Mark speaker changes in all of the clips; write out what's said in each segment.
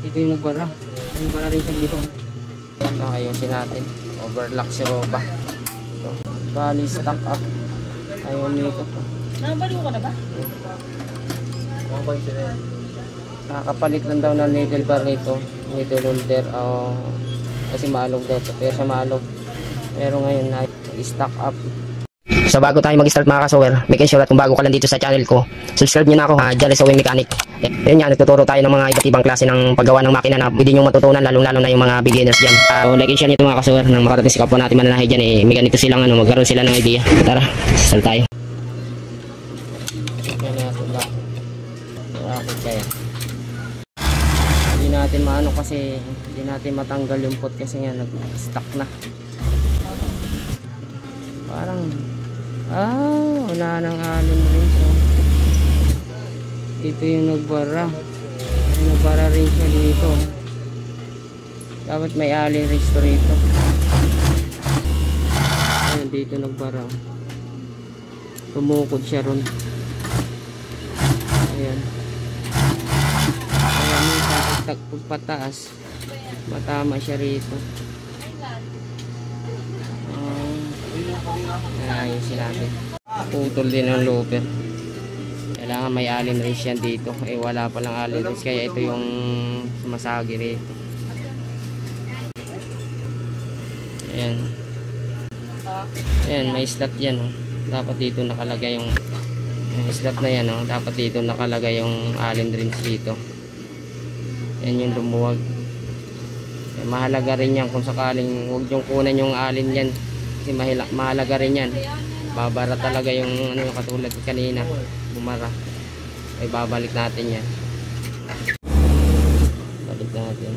Speaker 1: Ito yung nagbara. Nagbara rin siya dito. Ito ayusin natin. Overlock si Roba. Ito. Bali stock up. Ayaw umikot.
Speaker 2: Nakabaliw ka na ba?
Speaker 1: Nakakapalit lang daw ng needle bar nito. Needle holder. Kasi maalog daw ito. Pero siya maalog. Pero ngayon stock up. So bago tayo mag-start mga kasower, making sure at kung bago ka lang dito sa channel ko, subscribe nyo na ako, Jolly Sewing Mechanic. Yun nga, nagtuturo tayo ng mga iba't ibang klase ng paggawa ng makina na pwede nyo matutunan, lalong-lalo na yung mga beginners dyan. So like and share nito mga kasower, nang makarating si kapwa natin mananahe dyan, may ganito silang magkaroon sila ng idea. Tara, start tayo. Hindi natin maano kasi hindi natin matanggal yung pot kasi nga nag-stuck na. Parang wala nang alin rin siya. Ito yung nagbara. Nagbara rin siya dito. Dapat may alin rin rito. Ayun, dito nagbara. Tumukod siya ron. Ayan. Ayan, pagpataas matama siya rito. Ayusin natin. Putol din ang looper. Kailangan may allen race yan dito. Wala palang allen race, kaya ito yung sumasagi rito. Ayan. Ayan, may slot yan. Dapat dito nakalagay yung slot na yan. Dapat dito nakalagay yung allen race dito. Yan yung lumuwag. Mahalaga rin yan kung sakaling huwag yung kunan yung allen yan. Kasi mahalaga rin yan. Babara talaga yung yung katulad kanina. Bumara. Ay babalik natin yan. Balik natin.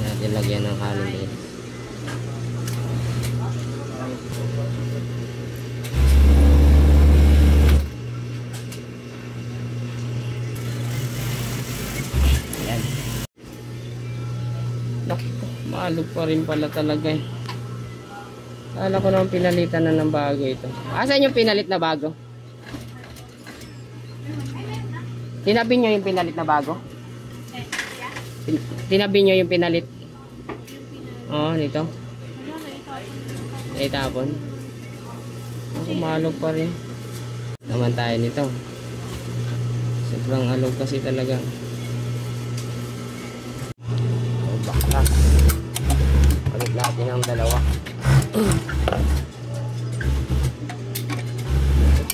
Speaker 1: Natin lagyan ng halong din. Ayan. Maalog pa rin pala talaga eh. Kala ko naman pinalitan na ng bago ito. Asan yung pinalit na bago? Tinabi nyo yung pinalit na bago? Tinabi nyo yung pinalit? Oo, nito. Itapon. Maalog pa rin. Naman tayo nito. Sobrang alog kasi talaga. Bakas. Palit natin ang dalawa.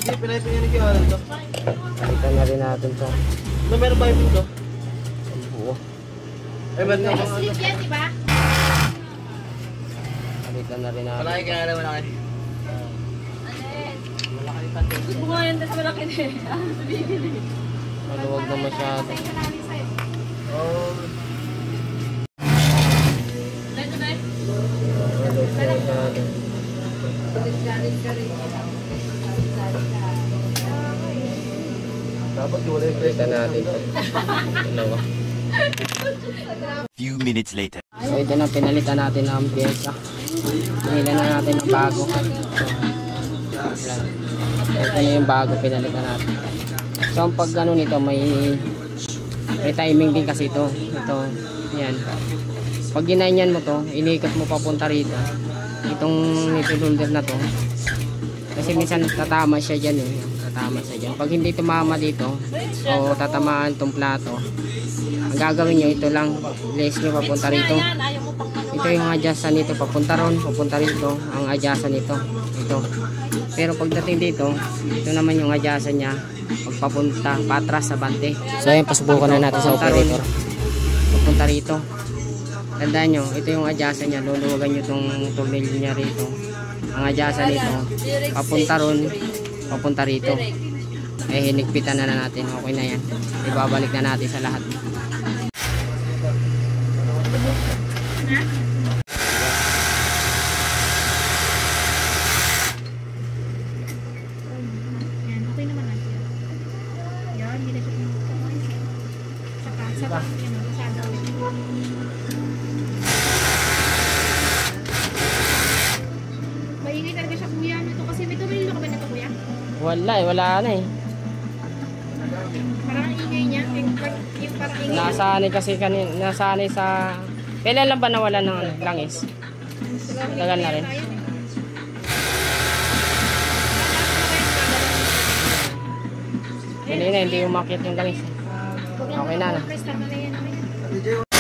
Speaker 3: Hindi, pinay-pinay nag-iwanan to.
Speaker 1: Palitan na rin natin ito.
Speaker 3: Meron ba yung ito?
Speaker 1: Ang buo.
Speaker 3: Ay, ba't nga?
Speaker 2: Slip yan, diba?
Speaker 1: Palitan na rin natin.
Speaker 3: Malaki kaya naman ako eh. Malaki yung pati.
Speaker 2: Gusto mo nga yan, tas malaki na eh.
Speaker 1: Maluwag na masyado.
Speaker 3: Oh. Dapat wala yung
Speaker 1: Palitan natin ito. Dalawa.
Speaker 4: Few minutes later.
Speaker 1: So ito na, pinalitan natin ang pyesa. Pinilan na natin ang bago. Ito na yung bago, pinalitan natin. So ang pag gano'n nito, may timing din kasi ito. Ito, yan. Pag ginanyan mo to, inikot mo papunta rito. Itong nito holder na to. Kasi minsan tatama siya dyan eh. Tatama siya dyan. Pag hindi tumama dito, o tatamaan itong plato, ang gagawin nyo, ito lang. Place nyo papunta rito. Ito yung adjustan nito, papunta ron, papunta rito. Ang adjustan nito, ito. Pero pagdating dito, ito naman yung adjustan niya. Pagpapunta, patras sa bante. So ayun, pasubukan na natin sa operator. Papunta rito. Tandaan nyo, ito yung adjustan niya. Luluwagan nyo itong tornilyo niya rito. Ang adjustan nito, papunta ron, papunta rito. Hinigpitan na natin. Okay na yan. Ibabalik na natin sa lahat.
Speaker 2: Okay naman natin. Yan, hindi na siya saka yan, masyado. Maingay talaga siya kuya nito kasi may tumililo ka ba nito kuya?
Speaker 1: Wala na eh.
Speaker 2: Parang ang ingay niya. yung parang ingay.
Speaker 1: Nasanay kasi nasanay sa... Kailan lang ba nawala ng langis? Tagal na rin. Kanina hindi umakyat yung langis. Okay na na.
Speaker 2: Tama na yan.